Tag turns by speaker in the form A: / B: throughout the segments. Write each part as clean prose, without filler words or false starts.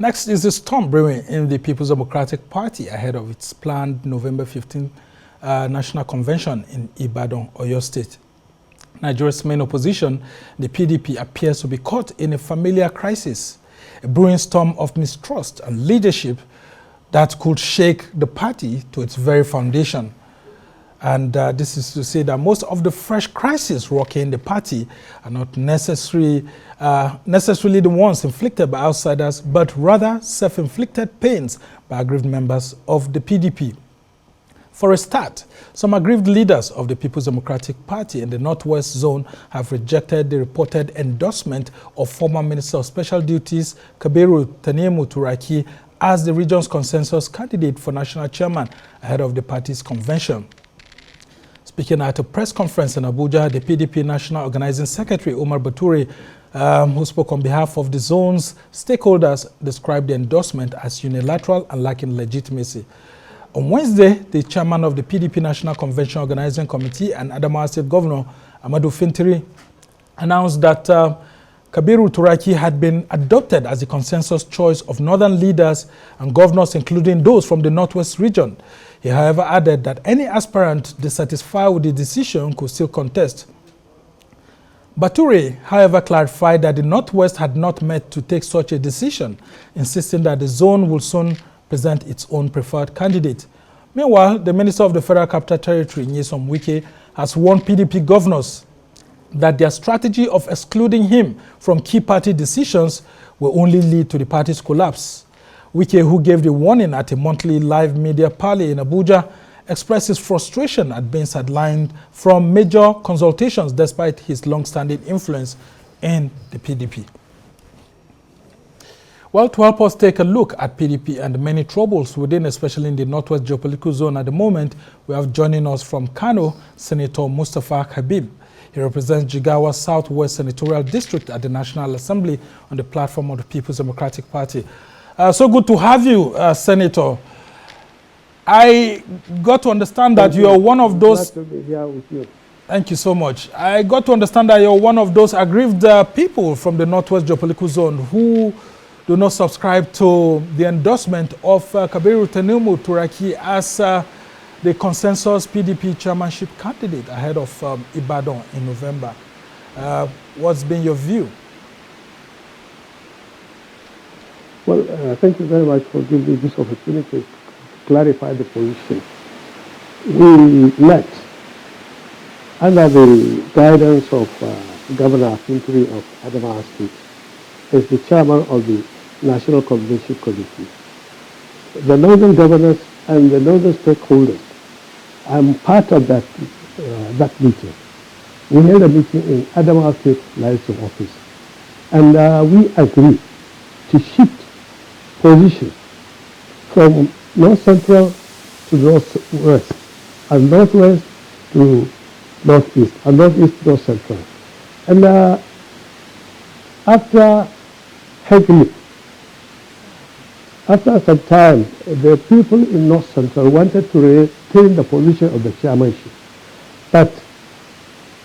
A: Next is the storm brewing in the People's Democratic Party ahead of its planned November 15 National Convention in Ibadan, Oyo State. Nigeria's main opposition, the PDP, appears to be caught in a familiar crisis, a brewing storm of mistrust and leadership that could shake the party to its very foundation. And this is to say that most of the fresh crises rocking the party are not necessarily the ones inflicted by outsiders, but rather self-inflicted pains by aggrieved members of the PDP. For a start, some aggrieved leaders of the People's Democratic Party in the Northwest Zone have rejected the reported endorsement of former Minister of Special Duties Khabeeb Turaki as the region's consensus candidate for national chairman ahead of the party's convention. Speaking at a press conference in Abuja, the PDP National Organizing Secretary Umar Bature, who spoke on behalf of the zone's stakeholders, described the endorsement as unilateral and lacking legitimacy. On Wednesday, the chairman of the PDP National Convention Organizing Committee and Adamawa State Governor Ahmadu Fintiri announced that Khabeeb Turaki had been adopted as the consensus choice of northern leaders and governors, including those from the Northwest region. He, however, added that any aspirant dissatisfied with the decision could still contest. Bature, however, clarified that the Northwest had not met to take such a decision, insisting that the zone will soon present its own preferred candidate. Meanwhile, the Minister of the Federal Capital Territory, Nyesom Wike, has warned PDP governors that their strategy of excluding him from key party decisions will only lead to the party's collapse. Wike, who gave the warning at a monthly live media parley in Abuja, expressed his frustration at being sidelined from major consultations despite his long-standing influence in the PDP. Well, to help us take a look at PDP and the many troubles within, especially in the Northwest geopolitical zone at the moment, we have joining us from Kano, Senator Mustapha Khabeeb. He represents Jigawa Southwest Senatorial District at the National Assembly on the platform of the People's Democratic Party. So good to have you, Senator. I got to understand that you are one of those...
B: Glad to be here with you.
A: Thank you so much. I got to understand that you're one of those aggrieved people from the Northwest geopolitical zone who do not subscribe to the endorsement of Khabeeb Turaki as the consensus PDP chairmanship candidate ahead of Ibadan in November. What's been your view?
B: Well, thank you very much for giving me this opportunity to clarify the position. We met under the guidance of Governor Fintiri of Adamawa State as the chairman of the National Convention Committee. The northern governors and the northern stakeholders, I'm part of that meeting. We held a meeting in Adamawa State Liaison Office, and we agreed to shift positions from North Central to Northwest, and Northwest to Northeast, and Northeast to North Central. And after some time, the people in North Central wanted to retain the position of the chairmanship. But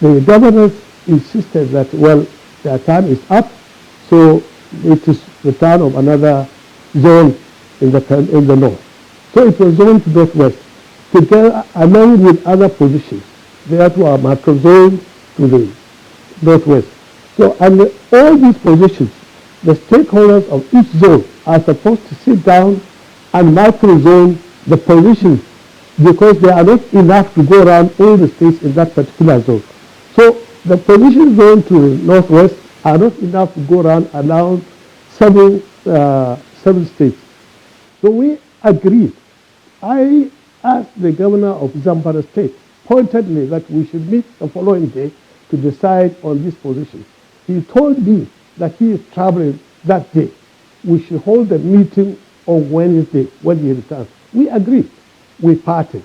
B: the governors insisted that, well, their time is up, so it is the turn of another zone in the north. So it was zoned to Northwest, together along with other positions. Therefore, a macro zone to the Northwest. So, and all these positions, the stakeholders of each zone are supposed to sit down and micro-zone the positions because there are not enough to go around all the states in that particular zone. So the positions zoned to the Northwest are not enough to go around 7 states. So we agreed. I asked the governor of Zamfara State pointedly that we should meet the following day to decide on this position. He told me that he is traveling that day. We should hold the meeting on Wednesday when he returns. We agreed. We parted.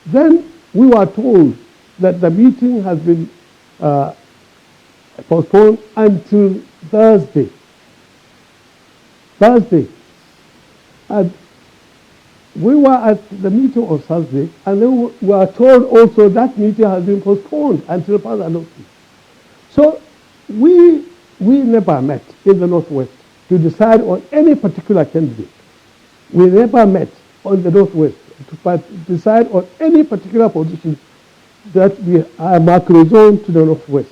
B: Then we were told that the meeting has been postponed until Thursday. And we were at the meeting on Thursday, and then we were told also that meeting has been postponed until further notice. So we never met in the Northwest. to decide on any particular candidate. We never met on the Northwest to decide on any particular position that we are macro-zoned to the Northwest.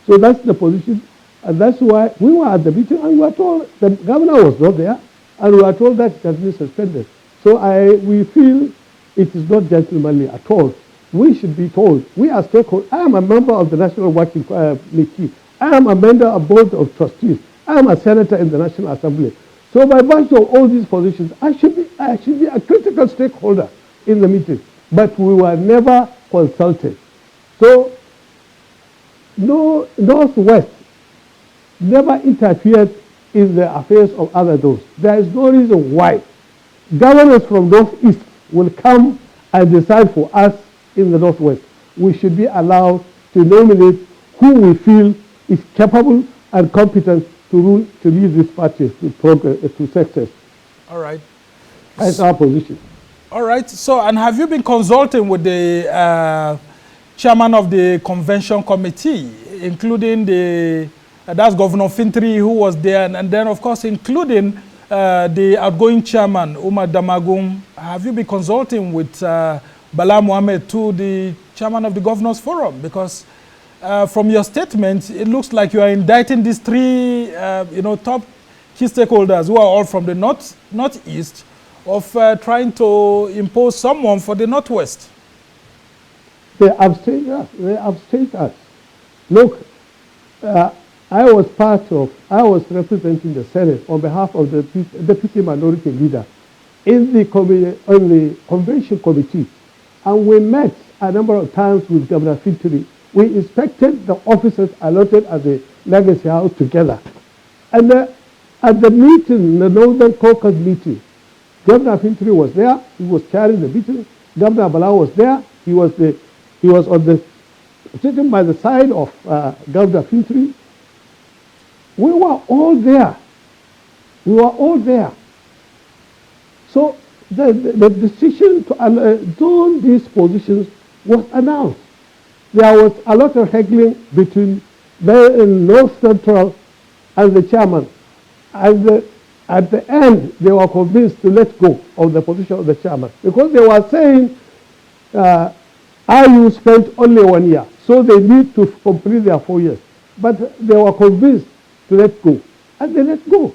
B: So that's the position, and that's why we were at the meeting and we were told the governor was not there, and we were told that it has been suspended. So we feel it is not gentlemanly at all. We should be told, we are stakeholders. I am a member of the National Working Committee. I am a member of board of trustees. I am a senator in the National Assembly. So by virtue of all these positions, I should be a critical stakeholder in the meeting. But we were never consulted. So no, Northwest never interfered in the affairs of other those. There is no reason why governors from Northeast will come and decide for us in the Northwest. We should be allowed to nominate who we feel is capable and competent to lead this party to progress, to success.
A: All right.
B: That's our position.
A: All right. So, and have you been consulting with the chairman of the convention committee, including that's Governor Fintri, who was there, and then, of course, including the outgoing chairman, Umar Damagum? Have you been consulting with Bala Mohammed, to the chairman of the Governors Forum? Because from your statement, it looks like you are indicting these three, top key stakeholders who are all from the northeast, of trying to impose someone for the Northwest.
B: They abstain us. They abstain us. Look, I was representing the Senate on behalf of the Deputy Minority Leader in the convention committee, and we met a number of times with Governor Fintri. We inspected the officers allotted at the Legacy House together. And at the meeting, the Northern Caucus meeting, Governor Fintri was there. He was chairing the meeting. Governor Bala was there. He was sitting by the side of Governor Fintri. We were all there. We were all there. So the decision to zone these positions was announced. There was a lot of haggling between the North Central and the chairman. And at the end, they were convinced to let go of the position of the chairman, because they were saying, IU spent only 1 year, so they need to complete their 4 years. But they were convinced to let go, and they let go.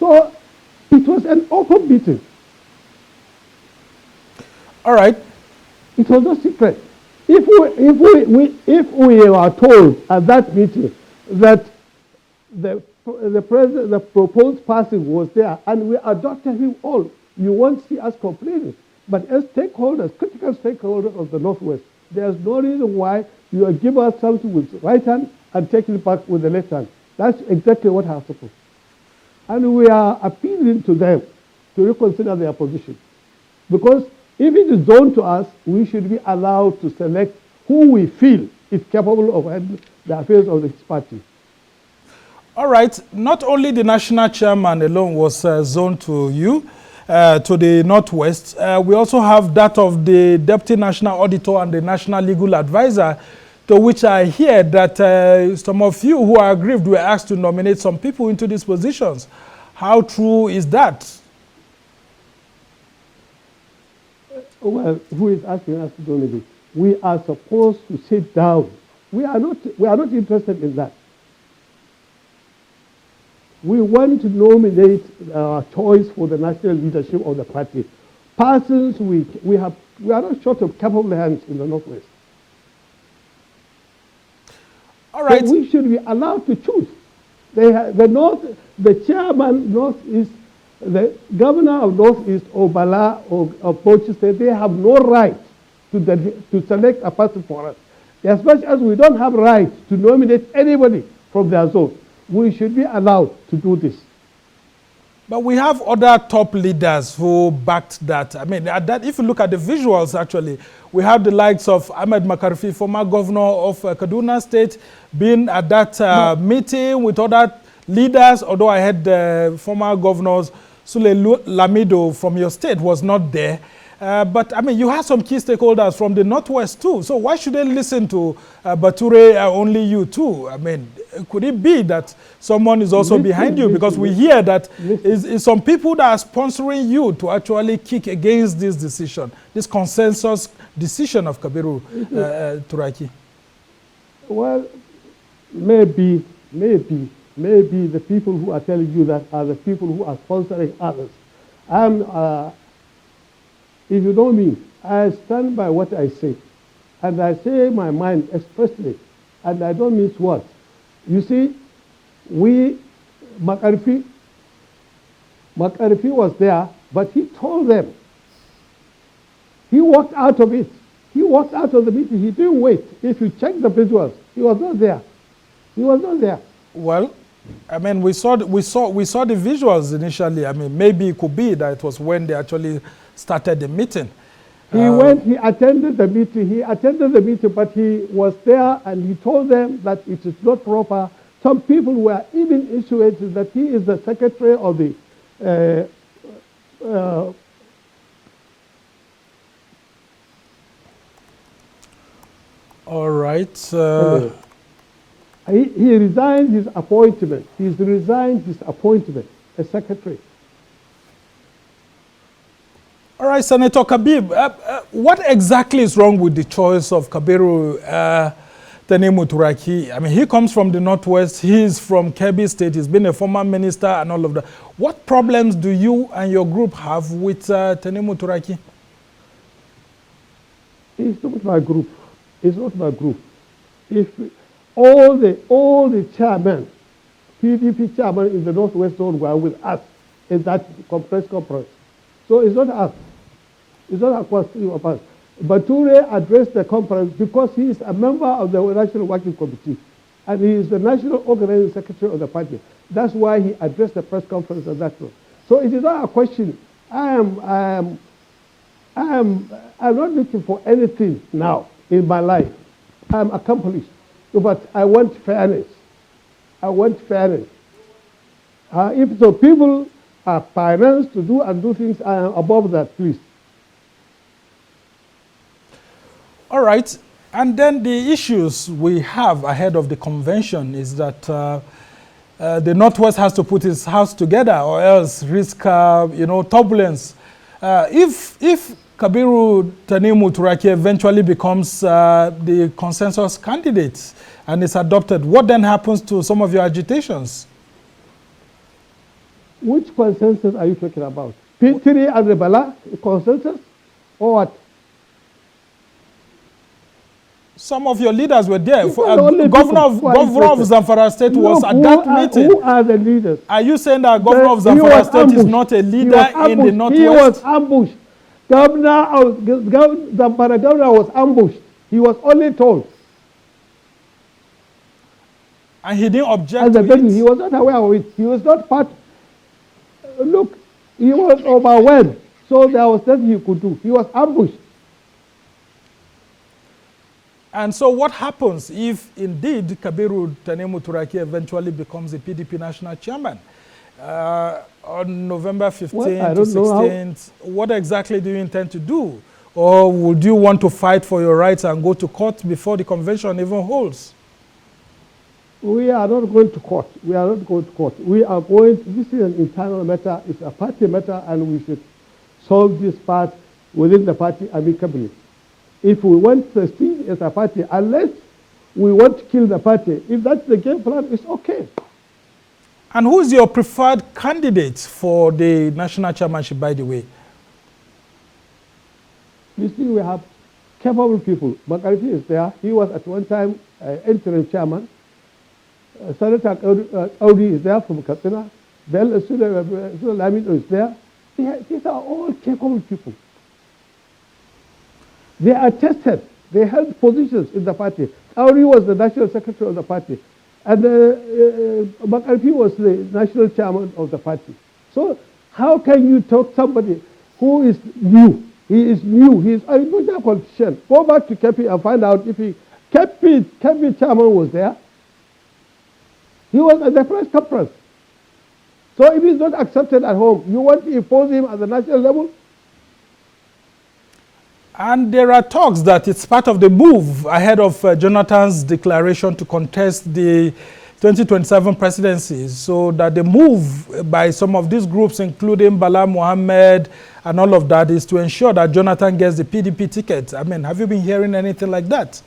B: So it was an open meeting.
A: All right.
B: It was no secret. If we were told at that meeting that the proposed person was there and we adopted him all, you won't see us complaining. But as stakeholders, critical stakeholders of the Northwest, there's no reason why you will give us something with the right hand and take it back with the left hand. That's exactly what has happened. And we are appealing to them to reconsider their position. Because if it is zoned to us, we should be allowed to select who we feel is capable of handling the affairs of this party.
A: All right. Not only the national chairman alone was zoned to you, to the Northwest, we also have that of the Deputy National Auditor and the National Legal Advisor, to which I hear that some of you who are aggrieved were asked to nominate some people into these positions. How true is that?
B: Well, who is asking us to nominate? We are supposed to sit down. We are not interested in that. We want to nominate our choice for the national leadership of the party. Persons we are not short of capable hands in the Northwest.
A: All right.
B: So we should be allowed to choose. The chairman Northeast, the governor of Northeast, or Bala, or Bauchi State, they have no right to select a person for us. As much as we don't have right to nominate anybody from their zone, we should be allowed to do this.
A: But we have other top leaders who backed that. I mean, if you look at the visuals, actually, we have the likes of Ahmed Makarfi, former governor of Kaduna State, being at that meeting with other leaders, although I had former governors, Sule Lamido from your state was not there. But, I mean, you have some key stakeholders from the Northwest, too. So why should they listen to Bature, only you, too? I mean, could it be that someone is also behind you? Because we hear that it's some people that are sponsoring you to actually kick against this decision, this consensus decision of Kabiru Turaki.
B: Well, maybe the people who are telling you that are the people who are sponsoring others. If you know me, I stand by what I say. And I say my mind expressly. And I don't miss words. You see, Makarfi was there, but he told them. He walked out of it. He walked out of the meeting. He didn't wait. If you check the visuals, he was not there. He was not there.
A: Well, I mean, we saw the visuals initially. I mean, maybe it could be that it was when they actually started the meeting.
B: He attended the meeting, but he was there and he told them that it is not proper. Some people were even insinuating that he is the secretary of the
A: all right.
B: He resigned his appointment. He's resigned his appointment as secretary.
A: All right, Senator Khabeeb, what exactly is wrong with the choice of Kabiru Tanimu Turaki? I mean, he comes from the Northwest. He is from Kebbi State. He's been a former minister and all of that. What problems do you and your group have with Tanimu Turaki?
B: It's not my group. It's not my group. If all the chairmen, PDP chairmen in the Northwest Zone were with us in that press conference. So it's not us. It's not a question of us. Bature addressed the conference because he is a member of the National Working Committee and he is the National Organizing Secretary of the party. That's why he addressed the press conference at that time. So it is not a question. I'm not looking for anything now in my life. I'm accomplished. But I want fairness. I want fairness. If the people are financed to do things, I am above that, please.
A: All right. And then the issues we have ahead of the convention is that the Northwest has to put its house together or else risk, turbulence. If Kabiru Tanimu Turaki eventually becomes the consensus candidate and is adopted, what then happens to some of your agitations?
B: Which consensus are you talking about? P3 and Rebala consensus or what?
A: Some of your leaders were there. Governor of Zamfara State was at that meeting.
B: Who are the leaders?
A: Are you saying that Governor of Zamfara State is not a leader in the Northwest?
B: He was ambushed. Zamfara governor was ambushed. He was only told.
A: And he didn't object to it?
B: He was not aware of it. He was not part. Look, he was overwhelmed. So there was nothing he could do. He was ambushed.
A: And so what happens if indeed Kabiru Tanimu Turaki eventually becomes the PDP national chairman? On November 15th to 16th, what exactly do you intend to do? Or would you want to fight for your rights and go to court before the convention even holds?
B: We are not going to court. We are not going to court. We are going, this is an internal matter, it's a party matter, and we should solve this part within the party amicably. If we want to succeed as a party, unless we want to kill the party, if that's the game plan, it's okay.
A: And who is your preferred candidate for the national chairmanship, by the way?
B: You see, we have capable people. Makarfi is there. He was at one time interim chairman. Senator Audi is there from Katsina. Bel Sulaiman is there. These are all capable people. They are tested. They held positions in the party. Audi was the national secretary of the party. And Makarfi was the national chairman of the party. So how can you talk somebody who is new? He is new. He is a new politician. Go back to Kepi and find out if Kepi chairman was there. He was at the press conference. So if he's not accepted at home, you want to impose him at the national level?
A: And there are talks that it's part of the move ahead of Jonathan's declaration to contest the 2027 presidency, so that the move by some of these groups, including Bala Mohammed and all of that, is to ensure that Jonathan gets the PDP ticket. I mean, have you been hearing anything like that?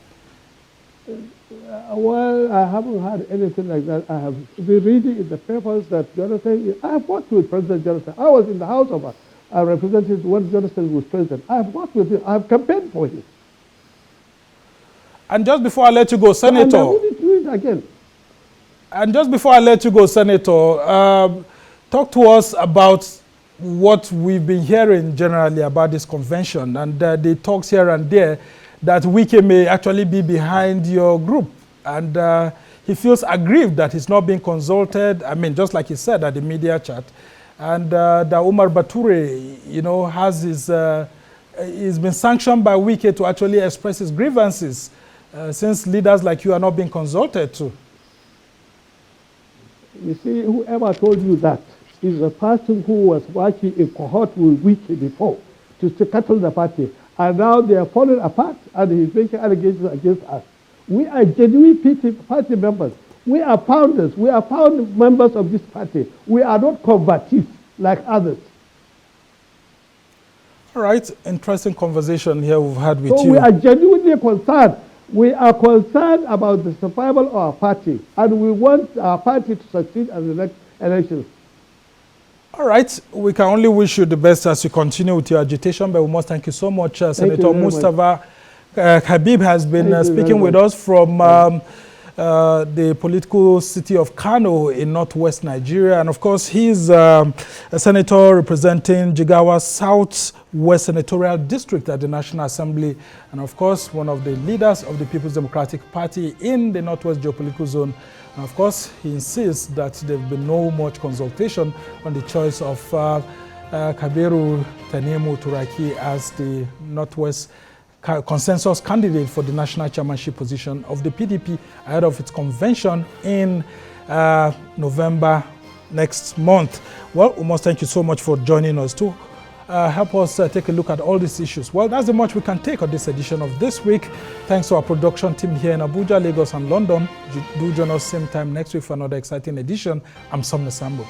B: Well, I haven't heard anything like that. I have been reading in the papers that Jonathan, I have worked with President Jonathan. I was in the House of Representatives when Jonathan was president. I have worked with him. I have campaigned for him.
A: And just before I let you go, Senator.
B: And I wouldn't do it again.
A: And just before I let you go, Senator, talk to us about what we've been hearing generally about this convention and the talks here and there that Wike may actually be behind your group. And he feels aggrieved that he's not being consulted. I mean, just like he said at the media chat. And that Umar Bature, you know, has his, he's been sanctioned by Wike to actually express his grievances since leaders like you are not being consulted too.
B: You see, whoever told you that is a person who was working in cohort with Wike before to scuttle the party. And now they are falling apart and he's making allegations against us. We are genuine party members. We are founders. We are found members of this party. We are not convertists like others.
A: All right, interesting conversation here we've had with you.
B: So we are genuinely concerned. We are concerned about the survival of our party, and we want our party to succeed at the next elections.
A: All right, we can only wish you the best as you continue with your agitation, but we must thank you so much. Senator Mustafa Khabeeb has been speaking with us from the political city of Kano in northwest Nigeria. And of course, he's a senator representing Jigawa Southwest Senatorial District at the National Assembly. And of course, one of the leaders of the People's Democratic Party in the northwest geopolitical zone. And of course, he insists that there's been no much consultation on the choice of Kabiru Tanimu Turaki as the northwest consensus candidate for the national chairmanship position of the PDP ahead of its convention in November next month. Well, we must thank you so much for joining us to help us take a look at all these issues. Well, that's the much we can take on this edition of This Week. Thanks to our production team here in Abuja, Lagos, and London. Do join us same time next week for another exciting edition. I'm Somna Sambo.